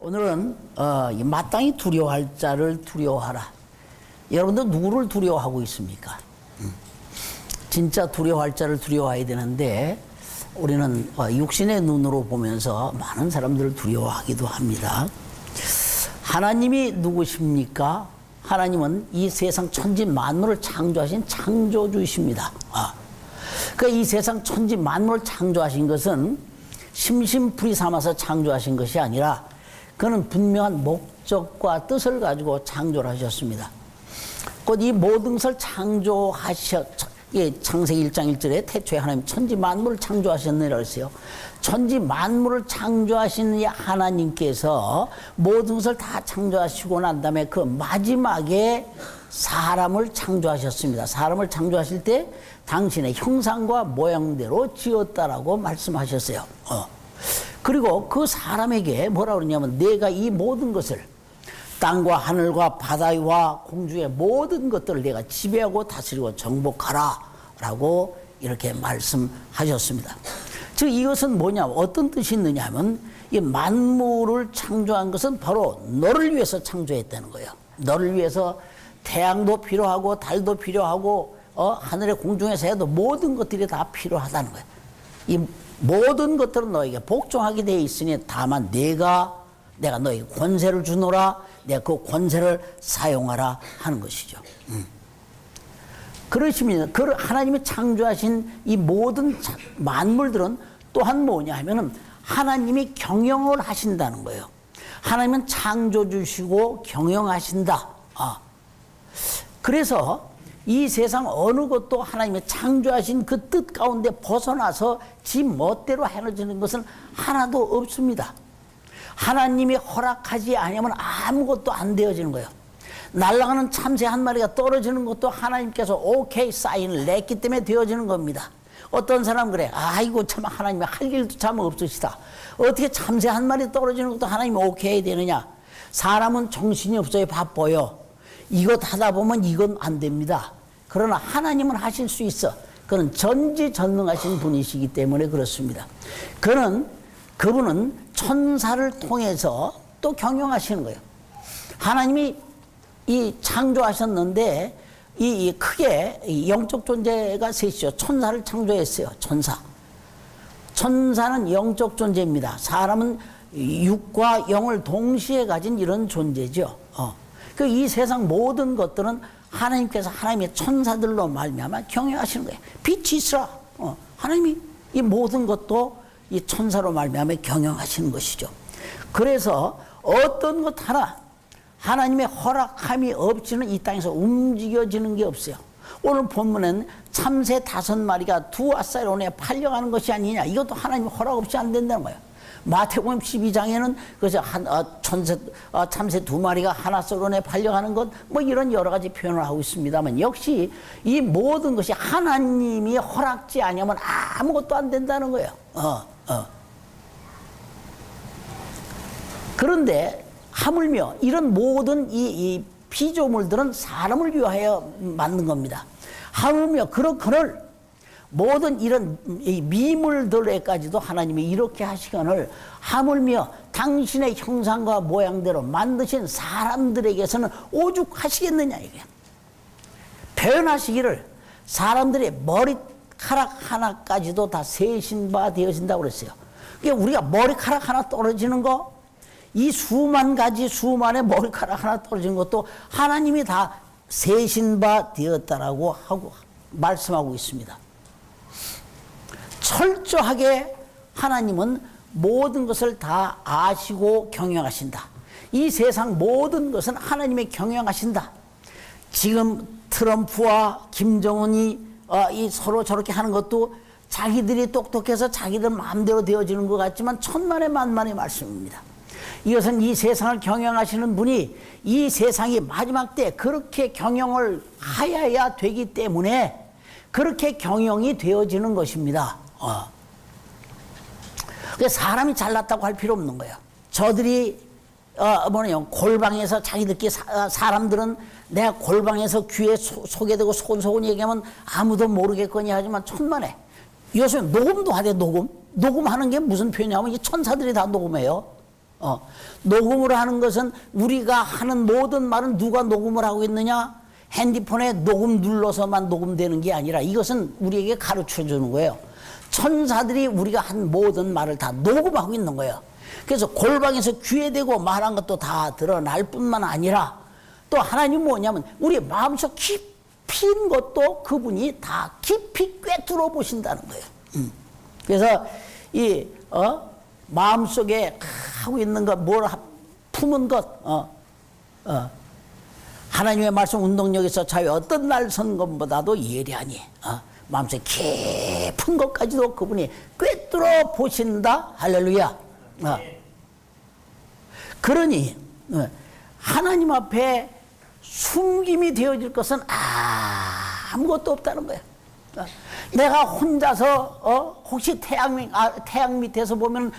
오늘은 이 마땅히 두려워할 자를 두려워하라. 여러분들 누구를 두려워하고 있습니까? 진짜 두려워할 자를 두려워해야 되는데 우리는 육신의 눈으로 보면서 많은 사람들을 두려워하기도 합니다. 하나님이 누구십니까? 하나님은 이 세상 천지 만물을 창조하신 창조주이십니다. 그러니까 이 세상 천지 만물을 창조하신 것은 심심풀이 삼아서 창조하신 것이 아니라 그는 분명한 목적과 뜻을 가지고 창조를 하셨습니다. 곧 이 모든 것을 창세기 1장 1절에 태초에 하나님 천지 만물을 창조하셨느니라 했어요. 천지 만물을 창조하신 이 하나님께서 모든 것을 다 창조하시고 난 다음에 그 마지막에 사람을 창조하셨습니다. 사람을 창조하실 때 당신의 형상과 모양대로 지었다라고 말씀하셨어요. 그리고 그 사람에게 뭐라 그러냐면 내가 이 모든 것을 땅과 하늘과 바다와 공중의 모든 것들을 내가 지배하고 다스리고 정복하라 라고 이렇게 말씀하셨습니다. 즉 이것은 뭐냐, 어떤 뜻이 있느냐 하면 이 만물을 창조한 것은 바로 너를 위해서 창조했다는 거예요. 너를 위해서 태양도 필요하고 달도 필요하고 하늘의 공중에서 해도 모든 것들이 다 필요하다는 거예요. 이 모든 것들은 너에게 복종하게 되어 있으니 다만 내가 너에게 권세를 주노라, 내가 그 권세를 사용하라 하는 것이죠. 그렇습니다. 그 하나님이 창조하신 이 모든 만물들은 또한 뭐냐 하면은 하나님이 경영을 하신다는 거예요. 하나님은 창조주시고 경영하신다. 그래서 이 세상 어느 것도 하나님이 창조하신 그 뜻 가운데 벗어나서 지 멋대로 해놓는 것은 하나도 없습니다. 하나님이 허락하지 않으면 아무것도 안 되어지는 거예요. 날아가는 참새 한 마리가 떨어지는 것도 하나님께서 오케이 사인을 냈기 때문에 되어지는 겁니다. 어떤 사람 그래, 아이고 참 하나님이 할 일도 참 없으시다. 어떻게 참새 한 마리 떨어지는 것도 하나님이 오케이 되느냐. 사람은 정신이 없어요. 바빠요. 이것 하다 보면 이건 안 됩니다. 그러나 하나님은 하실 수 있어. 그는 전지전능하신 분이시기 때문에 그렇습니다. 그분은 천사를 통해서 또 경영하시는 거예요. 하나님이 이 창조하셨는데 이 크게 영적 존재가 셋이죠. 천사를 창조했어요. 천사는 영적 존재입니다. 사람은 육과 영을 동시에 가진 이런 존재죠. 이 세상 모든 것들은 하나님께서 하나님의 천사들로 말미암아 경영하시는 거예요. 빛이 있으라. 하나님이 이 모든 것도 이 천사로 말미암아 경영하시는 것이죠. 그래서 어떤 것 하나 하나님의 허락함이 없이는 이 땅에서 움직여지는 게 없어요. 오늘 본문엔 참새 5마리가 두 아사론에 팔려가는 것이 아니냐. 이것도 하나님 허락 없이 안 된다는 거예요. 마태복음 12장에는 그래서 참새 2마리가 하나사론에 팔려가는 것, 뭐 이런 여러 가지 표현을 하고 있습니다만 역시 이 모든 것이 하나님이 허락지 아니면 아무것도 안 된다는 거예요. 그런데 하물며 이런 모든 이 피조물들은 사람을 위하여 만든 겁니다. 하물며 그를 모든 이런 이 미물들에까지도 하나님이 이렇게 하시거늘 하물며 당신의 형상과 모양대로 만드신 사람들에게서는 오죽하시겠느냐 이게. 표현하시기를 사람들의 머리카락 하나까지도 다 세신 바 되어진다고 그랬어요. 그러니까 우리가 머리카락 하나 떨어지는 거, 이 수만 가지 수만의 머리카락 하나 떨어지는 것도 하나님이 다 세신 바 되었다라고 하고 말씀하고 있습니다. 철저하게 하나님은 모든 것을 다 아시고 경영하신다. 이 세상 모든 것은 하나님이 경영하신다. 지금 트럼프와 김정은이 서로 저렇게 하는 것도 자기들이 똑똑해서 자기들 마음대로 되어지는 것 같지만 천만의 만만의 말씀입니다. 이것은 이 세상을 경영하시는 분이 이 세상이 마지막 때 그렇게 경영을 하여야 되기 때문에 그렇게 경영이 되어지는 것입니다. 사람이 잘났다고 할 필요 없는 거예요. 저들이 골방에서 자기들끼리 사람들은 내가 골방에서 귀에 소개되고 소곤소곤 얘기하면 아무도 모르겠거니 하지만 천만에 요새 녹음도 하대. 녹음하는 게 무슨 표현이냐면 이 천사들이 다 녹음해요. 녹음을 하는 것은 우리가 하는 모든 말은 누가 녹음을 하고 있느냐? 핸드폰에 녹음 눌러서만 녹음되는 게 아니라 이것은 우리에게 가르쳐 주는 거예요. 천사들이 우리가 한 모든 말을 다 녹음하고 있는 거예요. 그래서 골방에서 귀에 대고 말한 것도 다 드러날 뿐만 아니라 또 하나님 뭐냐면 우리 마음속 깊이 있는 것도 그분이 다 깊이 꿰뚫어 보신다는 거예요. 그래서 이 마음속에 하고 있는 것, 뭘 품은 것, 하나님의 말씀 운동력에서 자유 어떤 날 선 것보다도 예리하니 마음속 깊은 것까지도 그분이 꿰뚫어 보신다. 할렐루야. 그러니 하나님 앞에 숨김이 되어질 것은 아무것도 없다는 거야. 내가 혼자서 혹시 태양 밑에서 보면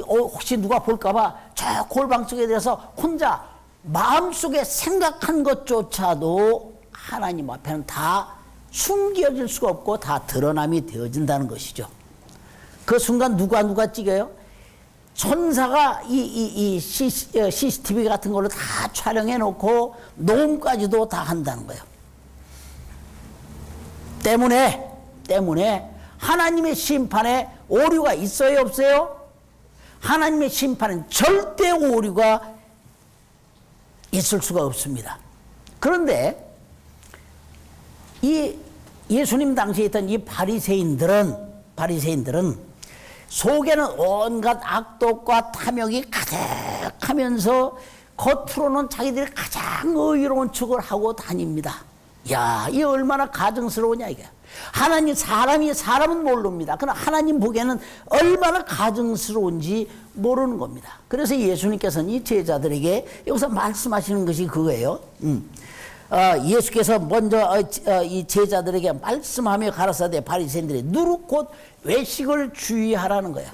혹시 누가 볼까봐 저 골방 속에 대해서 혼자 마음속에 생각한 것조차도 하나님 앞에는 다 숨겨질 수가 없고 다 드러남이 되어진다는 것이죠. 그 순간 누가 찍어요? 천사가 이 CCTV 같은 걸로 다 촬영해 놓고 녹음까지도 다 한다는 거예요. 때문에 하나님의 심판에 오류가 있어요, 없어요? 하나님의 심판은 절대 오류가 있을 수가 없습니다. 그런데 이 예수님 당시에 있던 이 바리새인들은 속에는 온갖 악독과 탐욕이 가득하면서 겉으로는 자기들이 가장 의로운 척을 하고 다닙니다. 야, 이 얼마나 가증스러우냐 이게. 사람은 모릅니다. 그러나 하나님 보기에는 얼마나 가증스러운지 모르는 겁니다. 그래서 예수님께서는 이 제자들에게 여기서 말씀하시는 것이 그거예요. 예수께서 먼저 이 제자들에게 말씀하며 가라사대 바리새인들이 누룩 곧 외식을 주의하라는 거예요.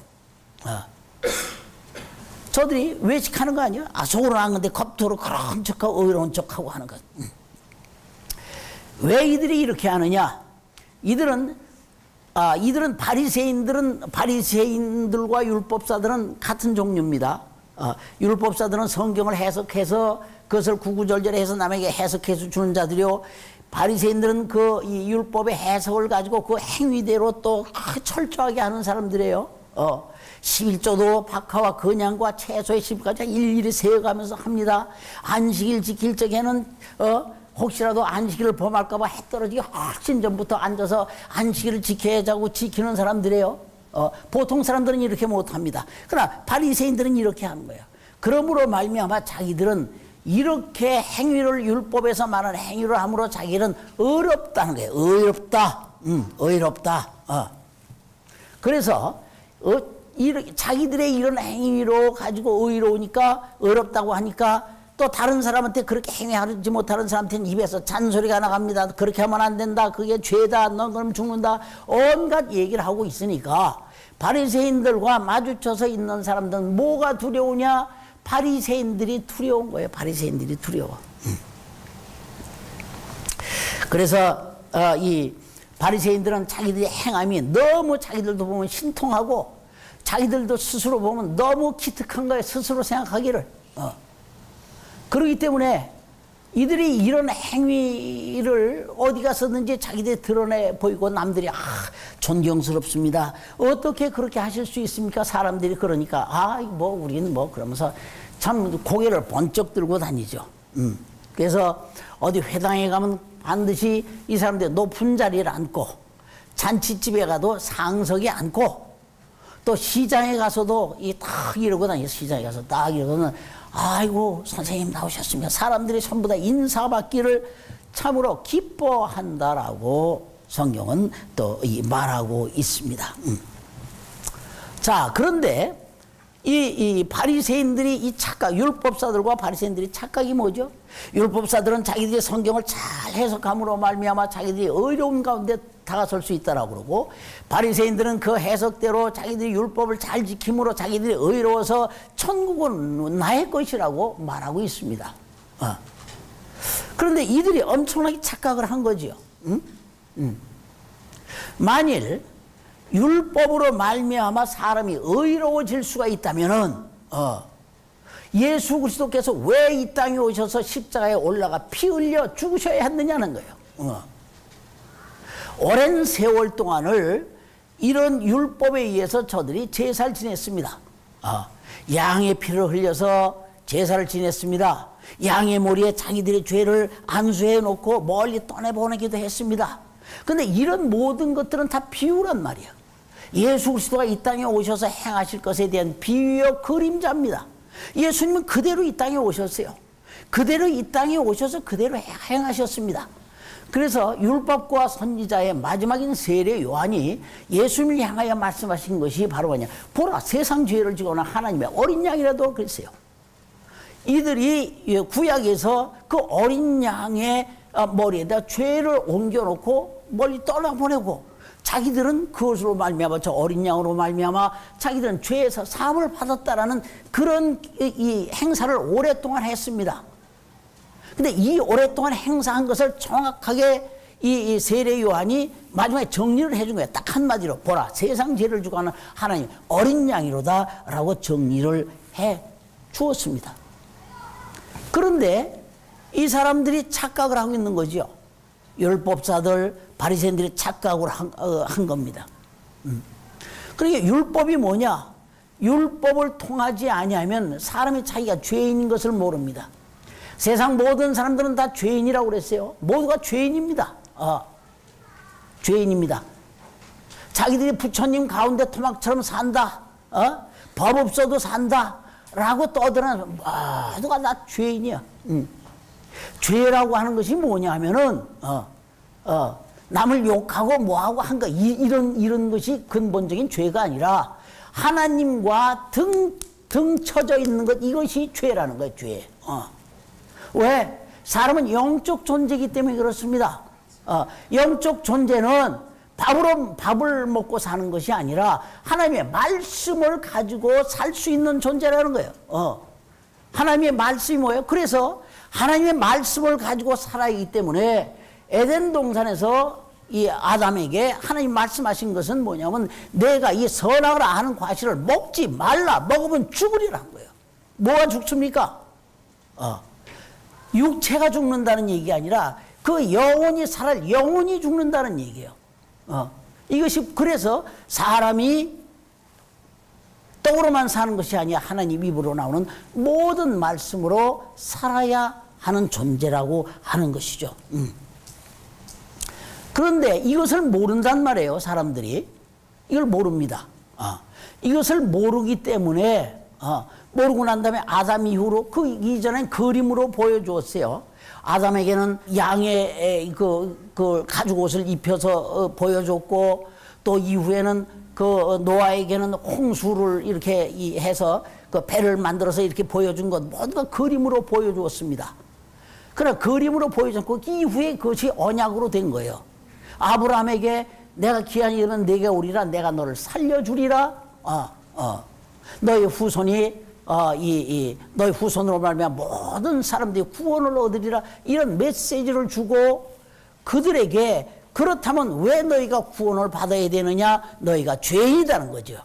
저들이 외식하는 거 아니에요? 속으로 안 건데 겉으로 그런 척하고 의로운 척하고 하는 것. 왜 이들이 이렇게 하느냐? 이들은 바리새인들과 율법사들은 같은 종류입니다. 율법사들은 성경을 해석해서 그것을 구구절절히 해서 남에게 해석해서 주는 자들이요, 바리새인들은 이 율법의 해석을 가지고 그 행위대로 또 철저하게 하는 사람들이에요. 11조도 박하와 건양과 채소의 10까지 일일이 세어가면서 합니다. 안식일 지킬 적에는 혹시라도 안식일을 범할까봐 해 떨어지기 훨씬 전부터 앉아서 안식일을 지켜야 하고 지키는 사람들이에요. 보통 사람들은 이렇게 못합니다. 그러나 바리새인들은 이렇게 하는 거예요. 그러므로 말미암아 자기들은 이렇게 행위를 율법에서 말하는 행위를 함으로 자기는 어렵다는 거예요. 의롭다. 그래서 자기들의 이런 행위로 가지고 의로우니까 어렵다고 하니까 또 다른 사람한테 그렇게 행위하지 못하는 사람한테는 입에서 잔소리가 나갑니다. 그렇게 하면 안 된다. 그게 죄다. 너 그럼 죽는다. 온갖 얘기를 하고 있으니까 바리새인들과 마주쳐서 있는 사람들은 뭐가 두려우냐? 바리새인들이 두려운 거예요. 바리새인들이 두려워. 그래서 이 바리새인들은 자기들의 행함이 너무 자기들도 보면 신통하고 자기들도 스스로 보면 너무 기특한 거예요. 스스로 생각하기를. 그렇기 때문에 이들이 이런 행위를 어디 가서든지 자기들이 드러내 보이고 남들이 존경스럽습니다. 어떻게 그렇게 하실 수 있습니까? 사람들이 그러니까 우리는 그러면서 참 고개를 번쩍 들고 다니죠. 그래서 어디 회당에 가면 반드시 이 사람들 높은 자리를 앉고, 잔치집에 가도 상석에 앉고, 또 시장에 가서도 딱 이러고 다니죠. 시장에 가서 딱 이러고는 아이고 선생님 나오셨습니다. 사람들이 전부 다 인사받기를 참으로 기뻐한다라고 성경은 또 말하고 있습니다. 자, 그런데 이 바리새인들이 율법사들과 바리새인들이 착각이 뭐죠? 율법사들은 자기들이 성경을 잘 해석함으로 말미암아 자기들이 의로운 가운데 다가설 수 있다라고 그러고, 바리새인들은 그 해석대로 자기들이 율법을 잘 지킴으로 자기들이 의로워서 천국은 나의 것이라고 말하고 있습니다. 그런데 이들이 엄청나게 착각을 한 거죠. 만일 율법으로 말미암아 사람이 의로워질 수가 있다면은 예수 그리스도께서 왜 이 땅에 오셔서 십자가에 올라가 피 흘려 죽으셔야 했느냐는 거예요. 오랜 세월 동안을 이런 율법에 의해서 저들이 제사를 지냈습니다. 양의 피를 흘려서 제사를 지냈습니다. 양의 머리에 자기들의 죄를 안수해 놓고 멀리 떠내보내기도 했습니다. 그런데 이런 모든 것들은 다 비유란 말이에요. 예수 그리스도가 이 땅에 오셔서 행하실 것에 대한 비유여 그림자입니다. 예수님은 그대로 이 땅에 오셨어요. 그대로 이 땅에 오셔서 그대로 행하셨습니다. 그래서 율법과 선지자의 마지막인 세례 요한이 예수님을 향하여 말씀하신 것이 바로 뭐냐, 보라 세상 죄를 지고 난 하나님의 어린 양이라도 그랬어요. 이들이 구약에서 그 어린 양의 머리에다 죄를 옮겨놓고 멀리 떠나보내고, 자기들은 그것으로 말미암아, 저 어린 양으로 말미암아 자기들은 죄에서 사함을 받았다라는 그런 이 행사를 오랫동안 했습니다. 근데 이 오랫동안 행사한 것을 정확하게 이 세례 요한이 마지막에 정리를 해준 거예요. 딱 한마디로, 보라 세상 죄를 지고 하는 하나님 어린 양이로다 라고 정리를 해 주었습니다. 그런데 이 사람들이 착각을 하고 있는 거죠. 율법사들 바리새인들이 착각을 한 겁니다. 그러니까 율법이 뭐냐? 율법을 통하지 아니하면 사람이 자기가 죄인인 것을 모릅니다. 세상 모든 사람들은 다 죄인이라고 그랬어요. 모두가 죄인입니다. 죄인입니다. 자기들이 부처님 가운데 토막처럼 산다. 법 없어도 산다. 라고 떠드는 모두가 다 죄인이야. 죄라고 하는 것이 뭐냐 하면은 남을 욕하고 뭐하고 한 거, 이런 것이 근본적인 죄가 아니라 하나님과 등 쳐져 있는 것, 이것이 죄라는 거예요. 죄. 왜? 사람은 영적 존재이기 때문에 그렇습니다. 영적 존재는 밥을 먹고 사는 것이 아니라 하나님의 말씀을 가지고 살 수 있는 존재라는 거예요. 하나님의 말씀이 뭐예요? 그래서 하나님의 말씀을 가지고 살아있기 때문에 에덴 동산에서 이 아담에게 하나님 말씀하신 것은 뭐냐면, 내가 이 선악을 아는 과실을 먹지 말라, 먹으면 죽으리라는 거예요. 뭐가 죽습니까? 육체가 죽는다는 얘기가 아니라 그 영혼이 영혼이 죽는다는 얘기예요. 이것이 그래서 사람이 떡으로만 사는 것이 아니라 하나님 입으로 나오는 모든 말씀으로 살아야 하는 존재라고 하는 것이죠. 그런데 이것을 모른단 말이에요. 사람들이 이걸 모릅니다. 이것을 모르기 때문에 모르고 난 다음에 아담 이후로 그 이전엔 그림으로 보여주었어요. 아담에게는 양의 그 가죽 옷을 입혀서 보여줬고, 또 이후에는 그 노아에게는 홍수를 이렇게 해서 그 배를 만들어서 이렇게 보여준 것 모두가 그림으로 보여주었습니다. 그러나 그림으로 보여줬고 이후에 그것이 언약으로 된 거예요. 아브라함에게 내가 기한이 이르면 내게 오리라, 내가 너를 살려주리라. 너의 후손이 너의 후손으로 말미암아 모든 사람들이 구원을 얻으리라, 이런 메시지를 주고 그들에게, 그렇다면 왜 너희가 구원을 받아야 되느냐? 너희가 죄인이라는 거죠.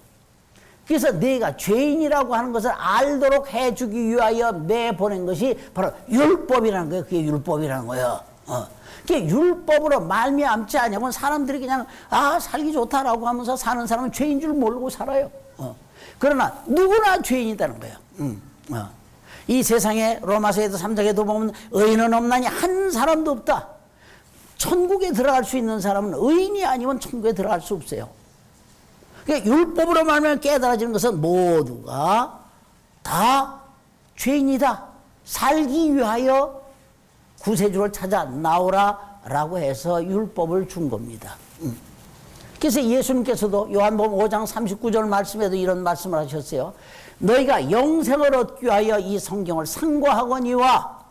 그래서 너희가 죄인이라고 하는 것을 알도록 해주기 위하여 내보낸 것이 바로 율법이라는 거예요. 그게 율법이라는 거예요. 그게 율법으로 말미암지 않으면 사람들이 그냥 살기 좋다라고 하면서 사는 사람은 죄인 줄 모르고 살아요. 그러나 누구나 죄인이라는 거예요. 이 세상에 로마서에도 3장에도 보면 의인은 없나니 한 사람도 없다. 천국에 들어갈 수 있는 사람은 의인이 아니면 천국에 들어갈 수 없어요. 그러니까 율법으로 말하면 깨달아지는 것은 모두가 다 죄인이다. 살기 위하여 구세주를 찾아 나오라라고 해서 율법을 준 겁니다. 그래서 예수님께서도 요한복음 5장 39절 말씀에도 이런 말씀을 하셨어요. 너희가 영생을 얻기 위하여 이 성경을 상고하거니와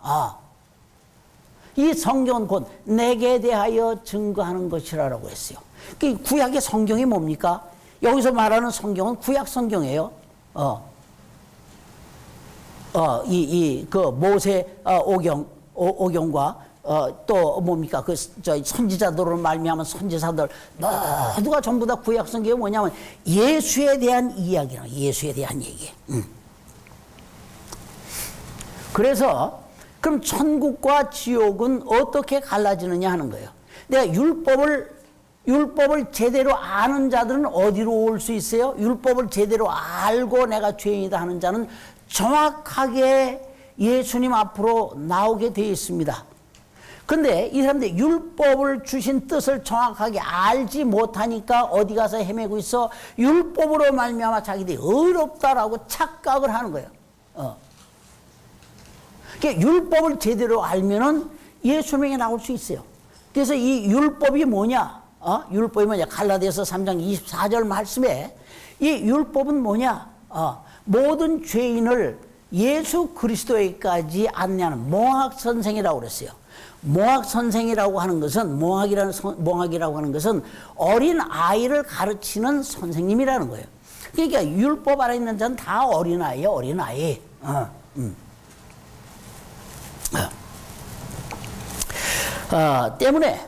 이 성경은 곧 내게 대하여 증거하는 것이라고 했어요. 그 구약의 성경이 뭡니까? 여기서 말하는 성경은 구약 성경이에요. 그 모세 오경과 또 뭡니까? 선지자들로 말미암은 선지사들 모두가 전부 다 구약 성경이 뭐냐면 예수에 대한 이야기라. 예수에 대한 얘기. 그래서 그럼 천국과 지옥은 어떻게 갈라지느냐 하는 거예요. 내가 율법을 제대로 아는 자들은 어디로 올 수 있어요? 율법을 제대로 알고 내가 죄인이다 하는 자는 정확하게 예수님 앞으로 나오게 되어 있습니다. 근데 이 사람들 율법을 주신 뜻을 정확하게 알지 못하니까 어디 가서 헤매고 있어? 율법으로 말미암아 자기들이 의롭다라고 착각을 하는 거예요. 그러니까 율법을 제대로 알면은 예수님에게 나올 수 있어요. 그래서 이 율법이 뭐냐? 율법이 뭐냐? 갈라디아서 3장 24절 말씀에 이 율법은 뭐냐? 모든 죄인을 예수 그리스도에까지 안내하는 몽학 선생이라고 그랬어요. 몽학 선생이라고 하는 것은 몽학이라고 하는 것은 어린 아이를 가르치는 선생님이라는 거예요. 그러니까 율법 안에 있는 자는 다 어린 아이예요, 어린 아이. 때문에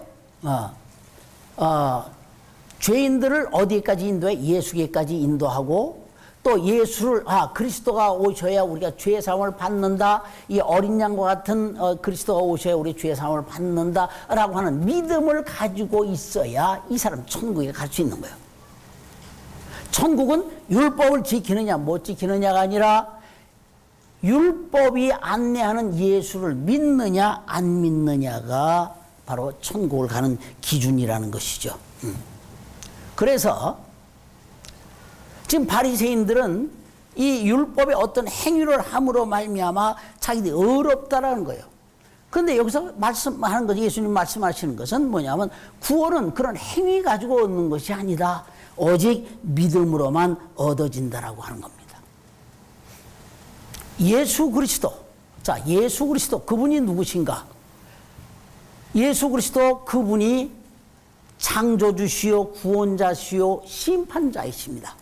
죄인들을 어디까지 인도해? 예수께까지 인도하고 또 예수를 그리스도가 오셔야 우리가 죄 사함을 받는다. 이 어린 양과 같은 그리스도가 오셔야 우리 죄 사함을 받는다라고 하는 믿음을 가지고 있어야 이 사람 천국에 갈 수 있는 거예요. 천국은 율법을 지키느냐 못 지키느냐가 아니라 율법이 안내하는 예수를 믿느냐 안 믿느냐가 바로 천국을 가는 기준이라는 것이죠. 그래서 지금 바리새인들은 이 율법의 어떤 행위를 함으로 말미암아 자기들이 의롭다라는 거예요. 그런데 여기서 말씀하는 것, 예수님 말씀하시는 것은 뭐냐면 구원은 그런 행위 가지고 얻는 것이 아니다. 오직 믿음으로만 얻어진다라고 하는 겁니다. 예수 그리스도. 자, 예수 그리스도 그분이 누구신가? 예수 그리스도 그분이 창조주시요 구원자시요 심판자이십니다.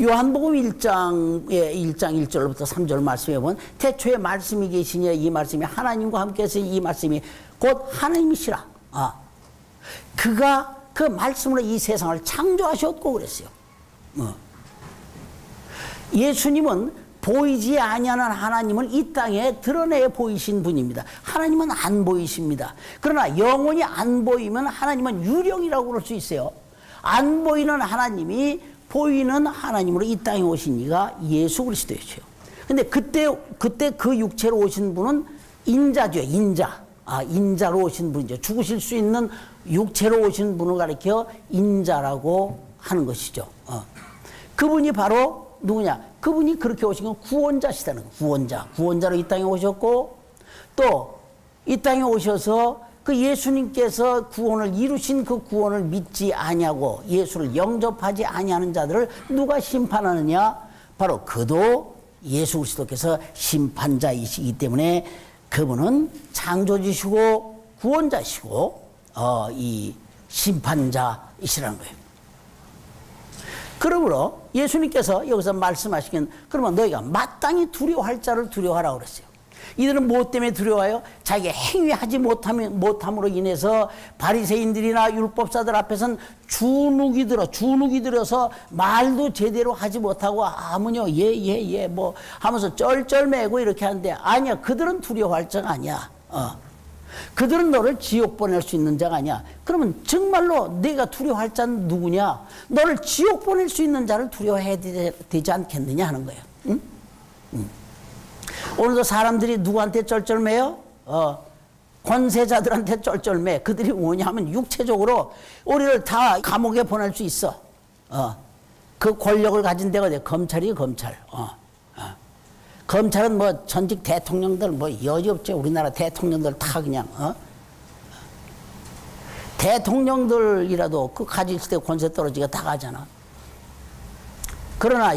요한복음 1장 1절부터 3절 말씀에 보면 태초에 말씀이 계시니 이 말씀이 하나님과 함께해서 이 말씀이 곧 하나님이시라. 그가 그 말씀으로 이 세상을 창조하셨고 그랬어요. 예수님은 보이지 아니하는 하나님을 이 땅에 드러내 보이신 분입니다. 하나님은 안 보이십니다. 그러나 영원히 안 보이면 하나님은 유령이라고 그럴 수 있어요. 안 보이는 하나님이 보이는 하나님으로 이 땅에 오신 이가 예수 그리스도였어요. 근데 그때 그 육체로 오신 분은 인자죠. 인자로 오신 분이죠. 죽으실 수 있는 육체로 오신 분을 가리켜 인자라고 하는 것이죠. 그분이 바로 누구냐? 그분이 그렇게 오신 건 구원자시다는 거예요. 구원자로 이 땅에 오셨고 또 이 땅에 오셔서 그 예수님께서 구원을 이루신 그 구원을 믿지 아니하고 예수를 영접하지 아니하는 자들을 누가 심판하느냐? 바로 그도 예수 그리스도께서 심판자이시기 때문에 그분은 창조주시고 구원자시고 이 심판자이시라는 거예요. 그러므로 예수님께서 여기서 말씀하시긴 그러면 너희가 마땅히 두려워할 자를 두려워하라고 그랬어요. 이들은 무엇 때문에 두려워요? 자기가 행위하지 못함으로 인해서 바리새인들이나 율법사들 앞에서는 주눅이 들어서 말도 제대로 하지 못하고 아무녀 예 뭐 하면서 쩔쩔매고 이렇게 하는데 아니야. 그들은 두려워할 자가 아니야. 그들은 너를 지옥 보낼 수 있는 자가 아니야. 그러면 정말로 네가 두려워할 자는 누구냐? 너를 지옥 보낼 수 있는 자를 두려워해야 되지 않겠느냐 하는 거예요. 응? 오늘도 사람들이 누구한테 쩔쩔매요? 권세자들한테 쩔쩔매. 그들이 뭐냐면 육체적으로 우리를 다 감옥에 보낼 수 있어. 그 권력을 가진 데가 어디야? 검찰이에요, 검찰. 검찰은 뭐 전직 대통령들 뭐 여지없지. 우리나라 대통령들 다 그냥 대통령들이라도 그 가질 때 권세 떨어지게 다 가잖아. 그러나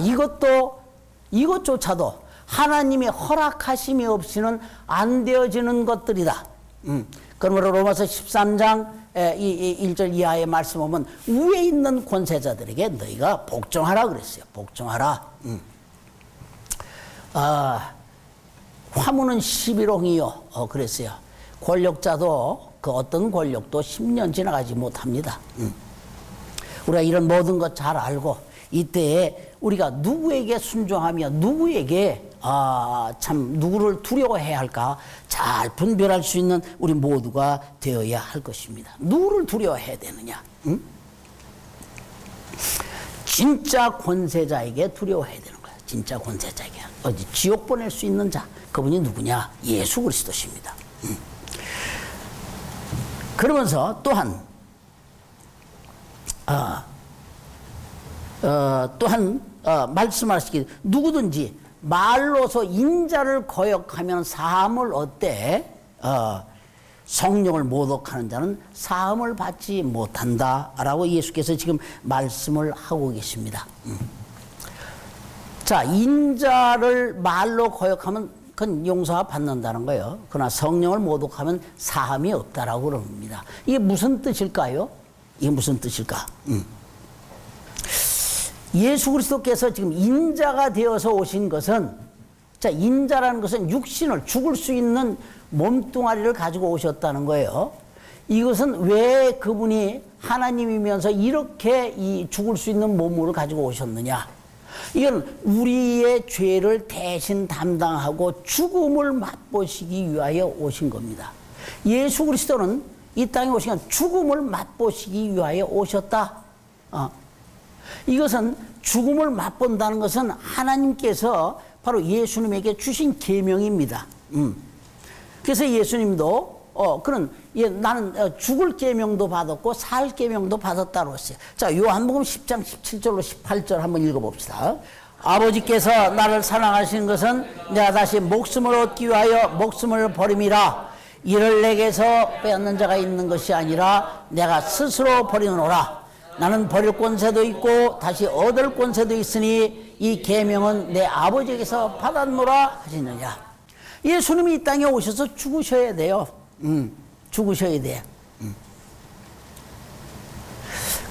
이것조차도 하나님의 허락하심이 없이는 안 되어지는 것들이다. 그러므로 로마서 13장 1절 이하의 말씀 보면 위에 있는 권세자들에게 너희가 복종하라 그랬어요. 복종하라. 화무는 11홍이요. 그랬어요. 권력자도 그 어떤 권력도 10년 지나가지 못합니다. 우리가 이런 모든 것 잘 알고 이때에 우리가 누구에게 순종하며 누구에게 참 누구를 두려워해야 할까 잘 분별할 수 있는 우리 모두가 되어야 할 것입니다. 누구를 두려워해야 되느냐? 진짜 권세자에게 두려워해야 되는 거야. 진짜 권세자에게. 어디 지옥 보낼 수 있는 자, 그분이 누구냐? 예수 그리스도십니다. 그러면서 또한 말씀하시기 누구든지 말로서 인자를 거역하면 사함을 얻되 성령을 모독하는 자는 사함을 받지 못한다라고 예수께서 지금 말씀을 하고 계십니다. 자, 인자를 말로 거역하면 그건 용서가 받는다는 거예요. 그러나 성령을 모독하면 사함이 없다라고 그럽니다. 이게 무슨 뜻일까요? 이게 무슨 뜻일까? 예수 그리스도께서 지금 인자가 되어서 오신 것은, 자, 인자라는 것은 육신을 죽을 수 있는 몸뚱아리를 가지고 오셨다는 거예요. 이것은 왜 그분이 하나님이면서 이렇게 이 죽을 수 있는 몸을 가지고 오셨느냐? 이건 우리의 죄를 대신 담당하고 죽음을 맛보시기 위하여 오신 겁니다. 예수 그리스도는 이 땅에 오신 건 죽음을 맛보시기 위하여 오셨다. 이것은 죽음을 맛본다는 것은 하나님께서 바로 예수님에게 주신 계명입니다. 그래서 예수님도 나는 죽을 계명도 받았고 살 계명도 받았다고 했어요. 자, 요한복음 10장 17절로 18절 한번 읽어봅시다. 아버지께서 나를 사랑하시는 것은 내가 다시 목숨을 얻기 위하여 목숨을 버림이라. 이를 내게서 빼앗는 자가 있는 것이 아니라 내가 스스로 버리노라. 나는 버릴 권세도 있고 다시 얻을 권세도 있으니 이 계명은 내 아버지에게서 받았노라 하시느냐. 예수님이 이 땅에 오셔서 죽으셔야 돼요. 죽으셔야 돼요.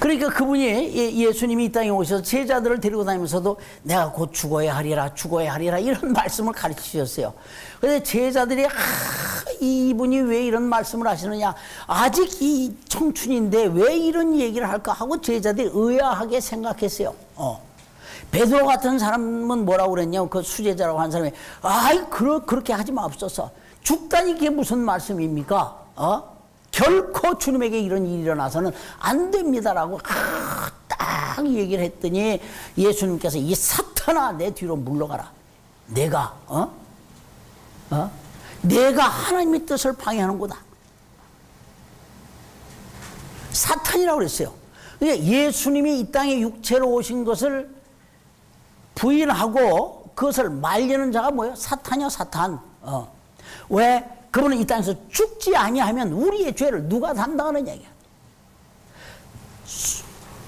그러니까 그분이, 예수님이 이 땅에 오셔서 제자들을 데리고 다니면서도 내가 곧 죽어야 하리라, 죽어야 하리라 이런 말씀을 가르치셨어요. 그런데 제자들이 이분이 왜 이런 말씀을 하시느냐, 아직 이 청춘인데 왜 이런 얘기를 할까 하고 제자들이 의아하게 생각했어요. 베드로 같은 사람은 뭐라고 그랬냐면, 그 수제자라고 한 사람이 그렇게 하지 마옵소서. 죽다니 그게 무슨 말씀입니까? 결코 주님에게 이런 일이 일어나서는 안 됩니다라고 딱 얘기를 했더니 예수님께서 이 사탄아 내 뒤로 물러가라. 내가 하나님의 뜻을 방해하는 거다. 사탄이라고 그랬어요. 그러니까 예수님이 이 땅에 육체로 오신 것을 부인하고 그것을 말리는 자가 뭐예요? 사탄이요, 사탄. 왜? 그분은 이 땅에서 죽지 아니하면 우리의 죄를 누가 담당하느냐.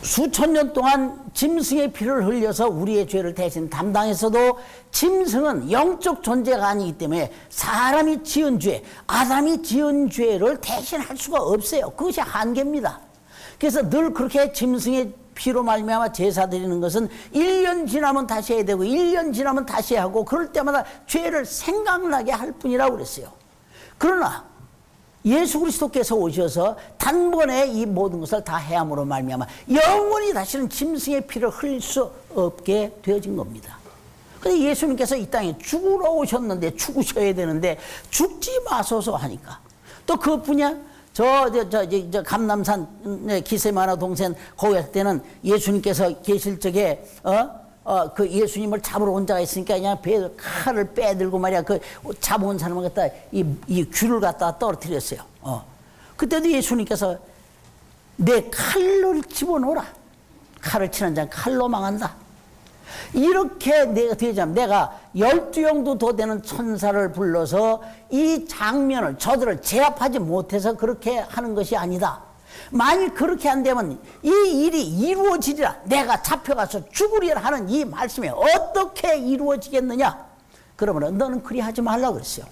수천 년 동안 짐승의 피를 흘려서 우리의 죄를 대신 담당했어도 짐승은 영적 존재가 아니기 때문에 사람이 지은 죄, 아담이 지은 죄를 대신할 수가 없어요. 그것이 한계입니다. 그래서 늘 그렇게 짐승의 피로 말미암아 제사 드리는 것은 1년 지나면 다시 해야 되고 1년 지나면 다시 하고 그럴 때마다 죄를 생각나게 할 뿐이라고 그랬어요. 그러나 예수 그리스도께서 오셔서 단번에 이 모든 것을 다 해함으로 말미암아 영원히 다시는 짐승의 피를 흘릴 수 없게 되어진 겁니다. 그런데 예수님께서 이 땅에 죽으러 오셨는데, 죽으셔야 되는데 죽지 마소서 하니까, 또 그뿐이야. 저 감남산 기세마나 동산 거기 갈 때는 예수님께서 계실 적에 그 예수님을 잡으러 온 자가 있으니까 그냥 칼을 빼들고 말이야, 그 잡아온 사람을 갖다 이 귀를 갖다 떨어뜨렸어요. 그때도 예수님께서 내 칼을 집어넣어라. 칼을 치는 자는 칼로 망한다. 이렇게 내가 되자면 내가 12영도 더 되는 천사를 불러서 이 장면을, 저들을 제압하지 못해서 그렇게 하는 것이 아니다. 만일 그렇게 안 되면 이 일이 이루어지리라. 내가 잡혀가서 죽으리라 하는 이 말씀이 어떻게 이루어지겠느냐. 그러면 너는 그리 하지 말라 그랬어요.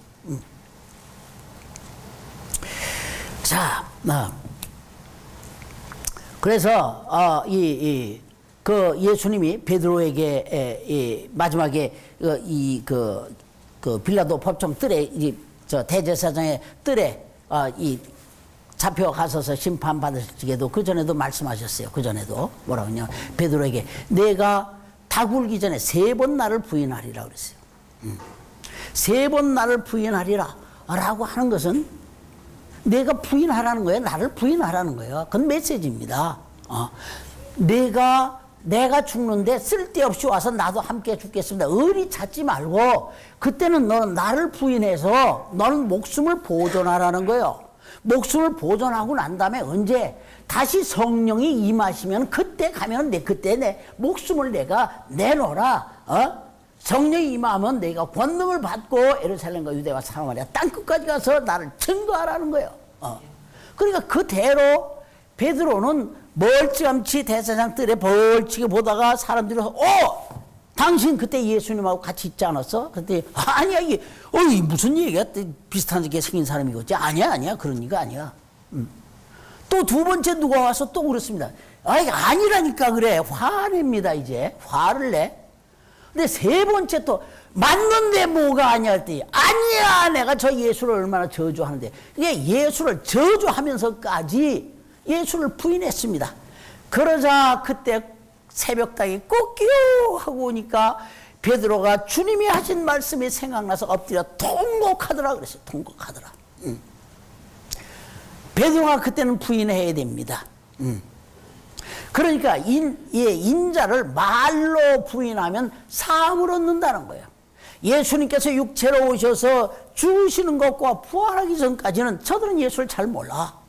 자, 그래서 그 예수님이 베드로에게 마지막에 그 빌라도 법정 뜰에, 저 대제사장의 뜰에 이 잡혀가서서 심판받을 적에도 그 전에도 말씀하셨어요. 그 전에도 뭐라고 하냐, 베드로에게 내가 닭 울기 전에 3번 나를 부인하리라 그랬어요. 3번 나를 부인하리라 라고 하는 것은 내가 부인하라는 거예요. 나를 부인하라는 거예요. 그건 메시지입니다. 내가 죽는데 쓸데없이 와서 나도 함께 죽겠습니다. 의리 찾지 말고 그때는 너는 나를 부인해서 너는 목숨을 보존하라는 거예요. 목숨을 보존하고 난 다음에 언제 다시 성령이 임하시면 그때 가면 그때 내 목숨을 내가 내놓으라. 성령이 임하면 내가 권능을 받고 예루살렘과 유대와 사마리아 땅끝까지 가서 나를 증거하라는 거예요. 그러니까 그대로 베드로는 멀찌감치 대제사장 뜰에 벌치게 보다가 사람들이 당신 그때 예수님하고 같이 있지 않았어? 그때 아니야, 이게 무슨 얘기야? 비슷하게 생긴 사람이겠지? 아니야, 그런 얘기가 아니야. 또 2번째 누가 와서 또 그랬습니다. 아니라니까 그래. 화냅니다. 이제 화를 내. 근데 3번째 또 맞는데 뭐가 아니야 했더니 아니야, 내가 저 예수를 얼마나 저주하는데. 이게 예수를 저주하면서까지 예수를 부인했습니다. 그러자 그때 새벽닭이 꼬끼요 하고 오니까 베드로가 주님이 하신 말씀이 생각나서 엎드려 통곡하더라 그랬어요. 통곡하더라. 베드로가 그때는 부인해야 됩니다. 그러니까 인자를 말로 부인하면 사함을 얻는다는 거예요. 예수님께서 육체로 오셔서 죽으시는 것과 부활하기 전까지는 저들은 예수를 잘 몰라.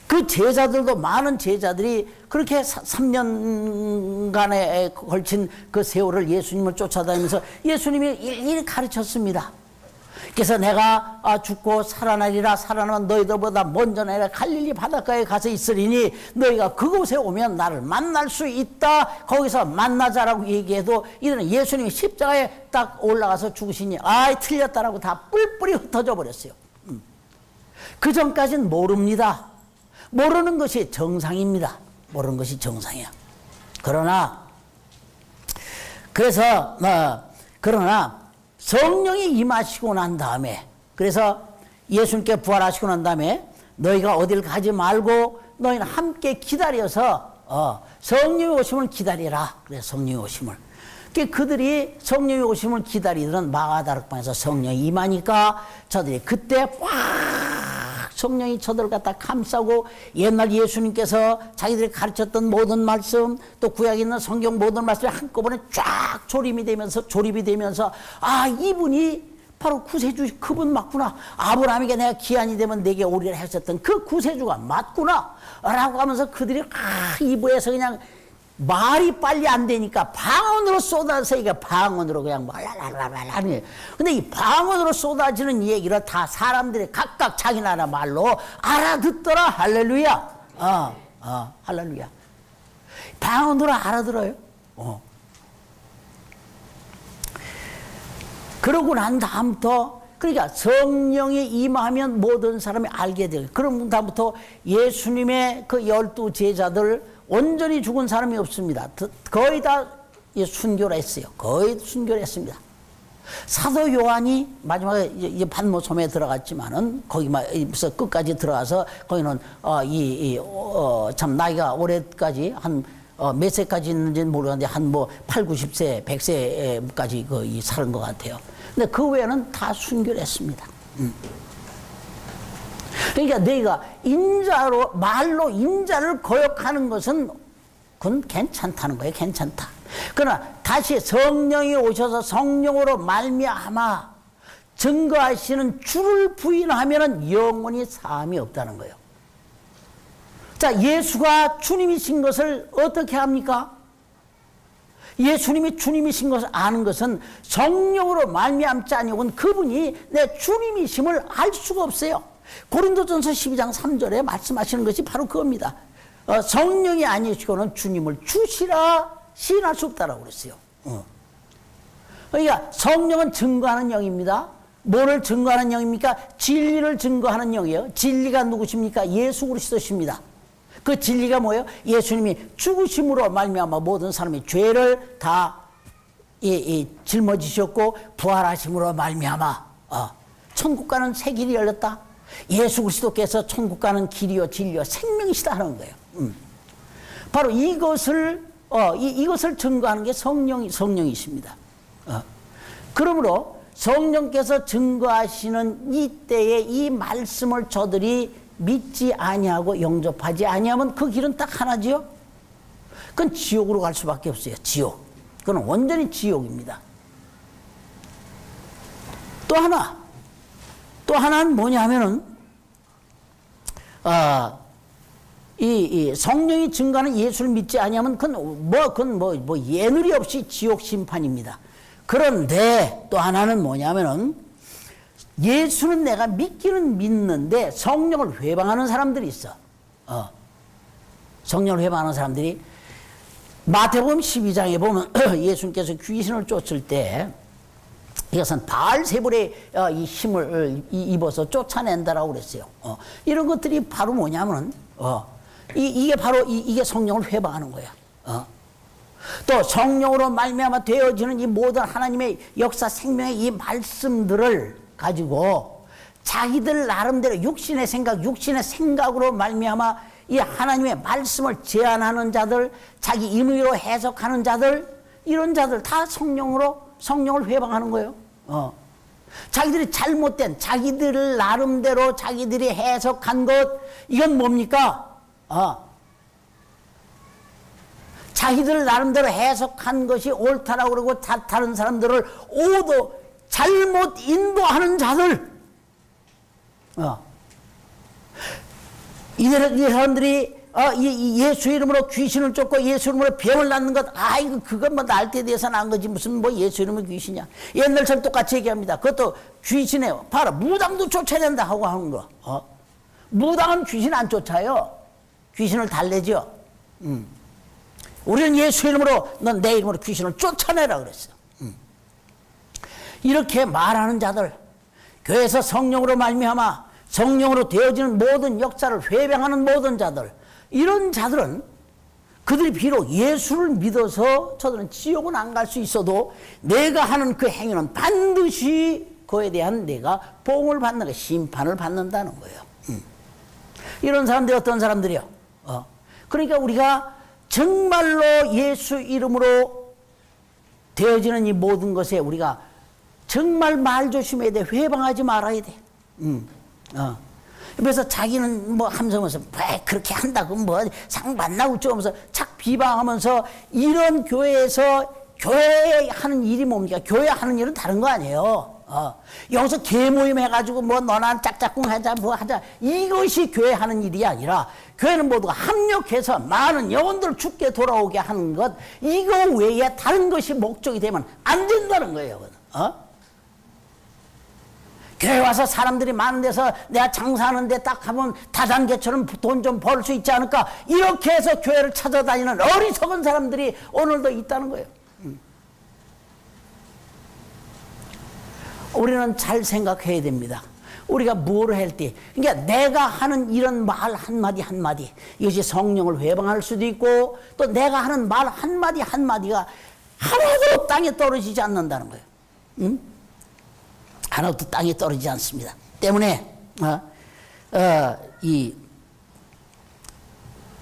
그 제자들도 많은 제자들이 그렇게 3년간에 걸친 그 세월을 예수님을 쫓아다니면서 예수님이 일일이 가르쳤습니다. 그래서 내가 죽고 살아나리라, 살아나면 너희들보다 먼저 내가 갈릴리 바닷가에 가서 있으리니 너희가 그곳에 오면 나를 만날 수 있다. 거기서 만나자라고 얘기해도 이들은 예수님이 십자가에 딱 올라가서 죽으시니 틀렸다라고 다 뿔뿔이 흩어져 버렸어요. 그 전까지는 모릅니다. 모르는 것이 정상입니다. 모르는 것이 정상이야. 그러나 성령이 임하시고 난 다음에, 그래서 예수님께 부활하시고 난 다음에 너희가 어딜 가지 말고 너희는 함께 기다려서 성령의 오심을 기다리라. 그래서 성령의 오심을. 그들이 성령의 오심을 기다리던 마가다락방에서 성령이 임하니까 저들이 그때 성령이 저들 갖다 감싸고 옛날 예수님께서 자기들이 가르쳤던 모든 말씀, 또 구약에 있는 성경 모든 말씀이 한꺼번에 쫙 조립이 되면서 이분이 바로 구세주 그분 맞구나. 아브라함에게 내가 기한이 되면 내게 오리라 하셨던 그 구세주가 맞구나 라고 하면서 그들이 이부에서 그냥 말이 빨리 안 되니까 방언으로 쏟아서 이게 방언으로 그냥 말라라라라 하는 거예요. 근데 이 방언으로 쏟아지는 얘기를 다 사람들이 각각 자기 나라 말로 알아듣더라. 할렐루야. 할렐루야. 방언으로 알아들어요. 그러고 난 다음부터, 그러니까 성령이 임하면 모든 사람이 알게 돼요. 그럼 다음부터 예수님의 그 12 제자들 온전히 죽은 사람이 없습니다. 거의 다 순교를 했어요. 거의 순교를 했습니다. 사도 요한이 마지막에 이제 반모 섬에 들어갔지만은 거기서 끝까지 들어가서 거기는 참 나이가 올해까지 한 몇 세까지 있는지는 모르겠는데 한 8, 90세, 100세까지 살은 것 같아요. 근데 그 외에는 다 순교를 했습니다. 그러니까 너희가 말로 인자를 거역하는 것은 그건 괜찮다는 거예요. 괜찮다. 그러나 다시 성령이 오셔서 성령으로 말미암아 증거하시는 주를 부인하면은 영원히 사함이 없다는 거예요. 자, 예수가 주님이신 것을 어떻게 합니까? 예수님이 주님이신 것을 아는 것은 성령으로 말미암지 아니고는 그분이 내 주님이심을 알 수가 없어요. 고린도전서 12장 3절에 말씀하시는 것이 바로 그겁니다. 성령이 아니시고는 주님을 주시라 시인할 수 없다라고 그랬어요. 그러니까 성령은 증거하는 영입니다. 뭐를 증거하는 영입니까? 진리를 증거하는 영이에요. 진리가 누구십니까? 예수 그리스도십니다. 그 진리가 뭐예요? 예수님이 죽으심으로 말미암아 모든 사람이 죄를 다 짊어지셨고 부활하심으로 말미암아 천국과는 새 길이 열렸다. 예수 그리스도께서 천국 가는 길이요 진리요 생명이시다 하는 거예요. 바로 이것을 이것을 증거하는 게 성령이십니다. 그러므로 성령께서 증거하시는 이때에 이 말씀을 저들이 믿지 아니하고 영접하지 아니하면 그 길은 딱 하나지요. 그건 지옥으로 갈 수밖에 없어요. 지옥. 그건 완전히 지옥입니다. 또 하나는 뭐냐 하면은 이 성령이 증거하는 예수를 믿지 아니하면 그건 뭐 예늘이 없이 지옥 심판입니다. 그런데 또 하나는 뭐냐면은 예수는 내가 믿기는 믿는데 성령을 회방하는 사람들이 있어. 성령을 회방하는 사람들이 마태복음 12장에 보면 예수님께서 귀신을 쫓을 때 이것은 바알세불의 이 힘을 입어서 쫓아낸다라고 그랬어요. 이런 것들이 바로 뭐냐면은 이게 바로 이게 성령을 회방하는 거야. 또 성령으로 말미암아 되어지는 이 모든 하나님의 역사 생명의 이 말씀들을 가지고 자기들 나름대로 육신의 생각으로 말미암아 이 하나님의 말씀을 제안하는 자들, 자기 임의로 해석하는 자들, 이런 자들 다 성령을 회방하는 거예요. 자기들이 잘못된 자기들 나름대로 자기들이 해석한 것, 이건 뭡니까? 자기들 나름대로 해석한 것이 옳다라고 그러고 다른 사람들을 오도 잘못 인도하는 자들. 이 사람들이 예수 이름으로 귀신을 쫓고 예수 이름으로 병을 낳는 것, 이거 그건 뭐 날 때 대해서 난 거지 무슨 뭐 예수 이름은 귀신이야. 옛날처럼 똑같이 얘기합니다. 그것도 귀신이에요. 봐라, 무당도 쫓아야 된다 하고 하는 거. 무당은 귀신 안 쫓아요. 귀신을 달래죠. 우리는 예수 이름으로, 넌 내 이름으로 귀신을 쫓아내라 그랬어. 이렇게 말하는 자들, 교회에서 성령으로 말미암아 성령으로 되어지는 모든 역사를 회방하는 모든 자들, 이런 자들은 그들이 비록 예수를 믿어서 저들은 지옥은 안 갈 수 있어도 내가 하는 그 행위는 반드시 그에 대한 내가 보응을 받는 거, 심판을 받는다는 거예요. 이런 사람들이 어떤 사람들이요? 그러니까 우리가 정말로 예수 이름으로 되어지는 이 모든 것에 우리가 정말 말 조심해야 돼. 회방하지 말아야 돼. 그래서 자기는 뭐 하면서 왜 그렇게 한다고 뭐 상 만나고 쪼면서 착 비방하면서 이런 교회에서 교회 하는 일이 뭡니까? 교회 하는 일은 다른 거 아니에요. 여기서 개모임 해가지고 뭐 너나 짝짝꿍 하자 뭐 하자, 이것이 교회 하는 일이 아니라 교회는 모두가 합력해서 많은 영혼들 죽게 돌아오게 하는 것, 이거 외에 다른 것이 목적이 되면 안 된다는 거예요. 교회 와서 사람들이 많은 데서 내가 장사하는데 딱 하면 다단계처럼 돈 좀 벌 수 있지 않을까, 이렇게 해서 교회를 찾아다니는 어리석은 사람들이 오늘도 있다는 거예요. 우리는 잘 생각해야 됩니다. 우리가 뭘 할 때, 그러니까 내가 하는 이런 말 한마디 한마디, 이것이 성령을 회방할 수도 있고, 또 내가 하는 말 한마디 한마디가 하나도 땅에 떨어지지 않는다는 거예요. 하나도 땅에 떨어지지 않습니다. 때문에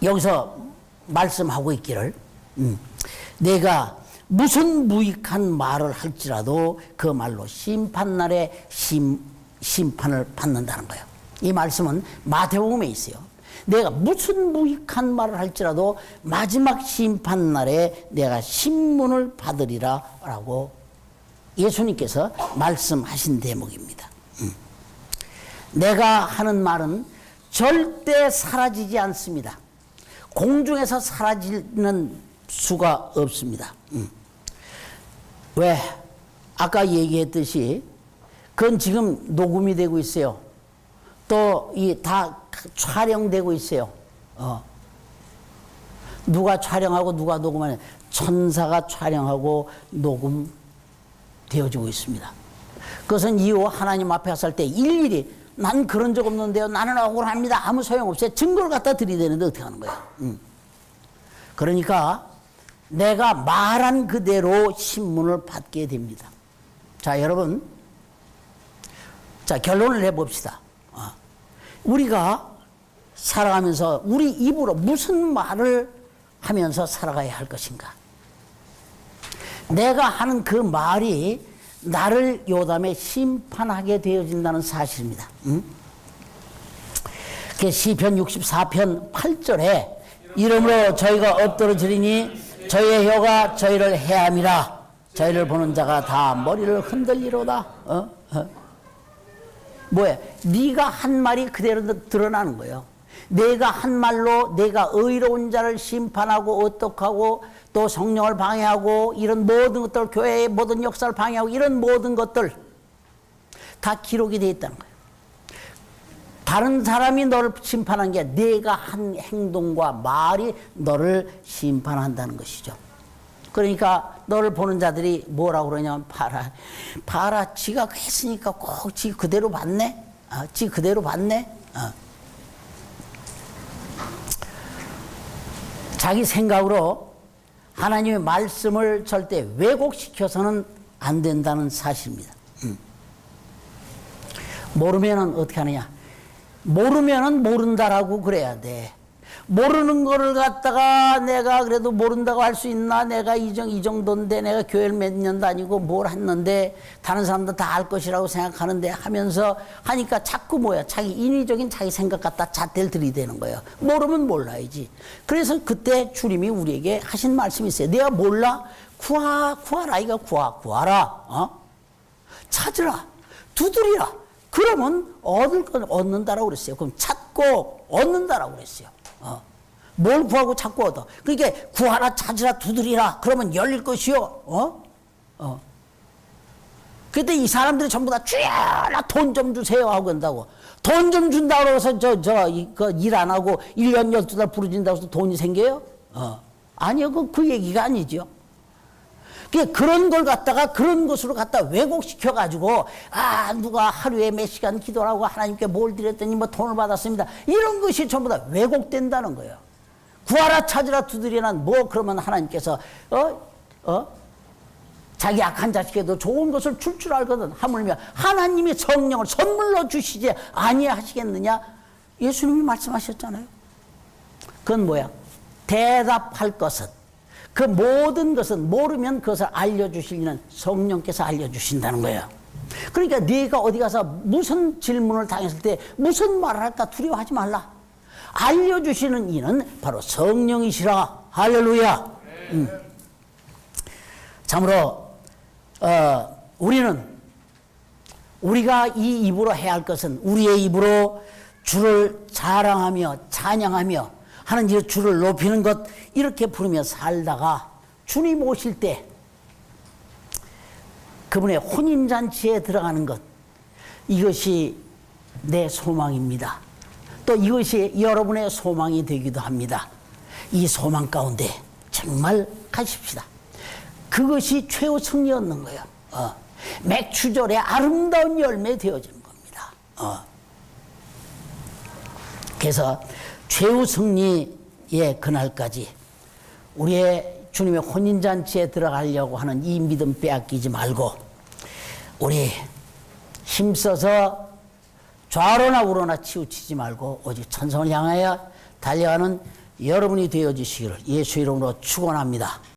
여기서 말씀하고 있기를, 내가 무슨 무익한 말을 할지라도 그 말로 심판날에 심판을 받는다는 거예요. 이 말씀은 마태복음에 있어요. 내가 무슨 무익한 말을 할지라도 마지막 심판날에 내가 신문을 받으리라 라고 예수님께서 말씀하신 대목입니다. 내가 하는 말은 절대 사라지지 않습니다. 공중에서 사라지는 수가 없습니다. 왜? 아까 얘기했듯이 그건 지금 녹음이 되고 있어요. 또 다 촬영되고 있어요. 누가 촬영하고 누가 녹음하냐? 천사가 촬영하고 녹음되어지고 있습니다. 그것은 이후 하나님 앞에 설 때 일일이 난 그런 적 없는데요, 나는 억울합니다, 아무 소용없어요, 증거를 갖다 드리되는데 어떻게 하는 거예요? 그러니까 내가 말한 그대로 신문을 받게 됩니다. 자, 여러분, 자, 결론을 내봅시다. 우리가 살아가면서 우리 입으로 무슨 말을 하면서 살아가야 할 것인가? 내가 하는 그 말이 나를 요담에 심판하게 되어진다는 사실입니다. 그 시편 64편 8절에 이러므로 저희가 엎드러지리니 저희의 혀가 저희를 해함이라. 저희를 보는 자가 다 머리를 흔들리로다. 뭐야? 네가 한 말이 그대로 드러나는 거예요. 내가 한 말로 내가 의로운 자를 심판하고 어떡하고 또 성령을 방해하고 이런 모든 것들, 교회의 모든 역사를 방해하고 이런 모든 것들 다 기록이 되어 있다는 거예요. 다른 사람이 너를 심판한 게 내가 한 행동과 말이 너를 심판한다는 것이죠. 그러니까 너를 보는 자들이 뭐라고 그러냐면 봐라 지가 했으니까 꼭 지 그대로 받네. 지 그대로 받네. 자기 생각으로 하나님의 말씀을 절대 왜곡시켜서는 안 된다는 사실입니다. 모르면은 어떻게 하느냐? 모르면은 모른다라고 그래야 돼. 모르는 거를 갖다가 내가 그래도 모른다고 할 수 있나? 내가 이 정도인데 내가 교회를 몇 년 다니고 뭘 했는데 다른 사람도 다 알 것이라고 생각하는데 하면서 하니까 자꾸 뭐야? 자기 인위적인 자기 생각 갖다 잣대를 들이대는 거예요. 모르면 몰라야지. 그래서 그때 주님이 우리에게 하신 말씀이 있어요. 내가 몰라? 구하라. 이거 구하라. 찾으라. 두드리라. 그러면 얻을 건 얻는다라고 그랬어요. 그럼 찾고 얻는다라고 그랬어요. 뭘 구하고 찾고 얻어. 그러니까 구하라, 찾으라, 두드리라. 그러면 열릴 것이요. 그때 이 사람들이 전부 다 주여라 돈 좀 주세요 하고 한다고. 돈 좀 준다고 해서 일 안 하고 1년 12달 부르진다고 해서 돈이 생겨요? 아니요. 그 얘기가 아니죠. 그런 걸 갖다가 그런 것으로 갖다 왜곡시켜가지고 누가 하루에 몇 시간 기도를 하고 하나님께 뭘 드렸더니 뭐 돈을 받았습니다. 이런 것이 전부 다 왜곡된다는 거예요. 구하라 찾으라 두드리란 뭐 그러면 하나님께서 자기 악한 자식에도 좋은 것을 줄 알거든. 하물며 하나님이 성령을 선물로 주시지 아니하시겠느냐? 예수님이 말씀하셨잖아요. 그건 뭐야? 대답할 것은 그 모든 것은 모르면 그것을 알려주실 이는 성령께서 알려주신다는 거예요. 그러니까 네가 어디 가서 무슨 질문을 당했을 때 무슨 말을 할까 두려워하지 말라. 알려주시는 이는 바로 성령이시라. 할렐루야. 참으로 우리가 이 입으로 해야 할 것은 우리의 입으로 주를 자랑하며 찬양하며 하나님 주를 높이는 것 이렇게 부르며 살다가 주님 오실 때 그분의 혼인잔치에 들어가는 것 이것이 내 소망입니다. 또 이것이 여러분의 소망이 되기도 합니다. 이 소망 가운데 정말 가십시다. 그것이 최후 승리 얻는 거예요. 맥추절의 아름다운 열매 되어지는 겁니다. 그래서 최후 승리의 그날까지 우리의 주님의 혼인잔치에 들어가려고 하는 이 믿음 빼앗기지 말고 우리 힘써서 좌로나 우로나 치우치지 말고 오직 천성을 향하여 달려가는 여러분이 되어주시기를 예수 이름으로 축원합니다.